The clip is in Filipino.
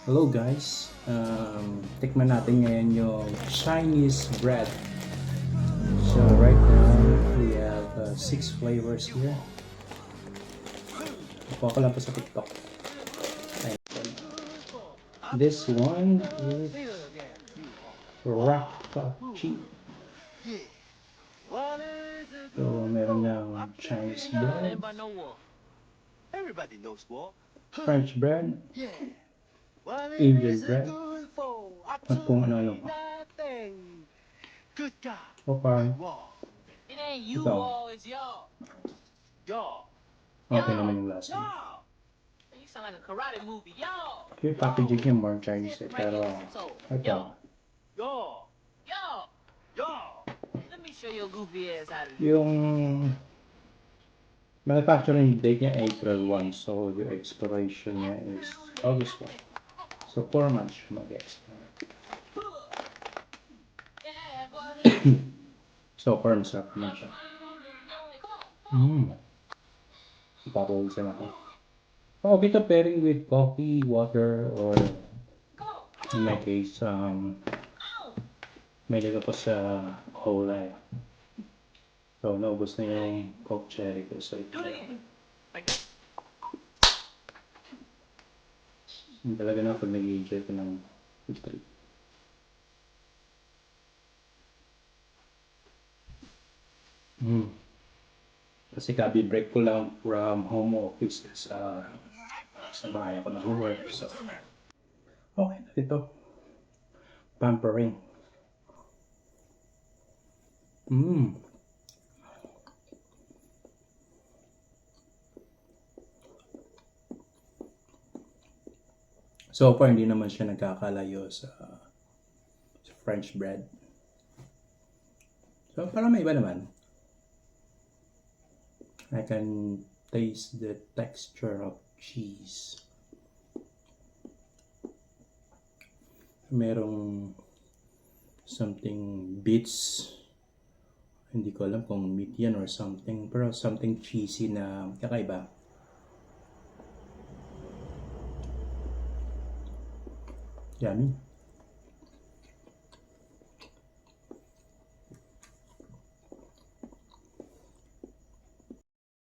Hello guys, tikman natin ngayon yung Chinese bread. So right now, we have 6 flavors here. Nakuha ko lang po sa TikTok. Ayun. This one is Rafachi. So meron ng Chinese bread, Everybody knows war. French bread, Indian bread, at kung ano-ano pa. Good God. So far, War. It ain't you ito, all, it's y'all. Y'all. okay naman yung lasa. Y'all. You sound like a karate movie. Y'all. Yung packaging yung more Chinese eh, pero ito, Y'all. Y'all. Y'all. Let me show your goofy ass how to do yung manufacturing date niya April 1, so yung expiration niya is August 1. So 4 months siya mag-expire. Yeah, buddy. So firm sarap naman siya. Bubbles na ako. Okay to pairing with coffee, water, or in my case, may liga ko sa cola. So naubos na yung Coke Cherry ko. So ito Like that. yung talaga na pag nag-enjoy ko ng food trip. Kasi kabi-break ko lang from home office sa bahay ako nag-work. So, okay na ito. Pampering. So far, hindi naman siya nagkakalayo sa French bread. So, parang may iba naman. I can taste the texture of cheese. Merong something bits. Hindi ko alam kung meat yan or something. Pero something cheesy na kakaiba. Yummy.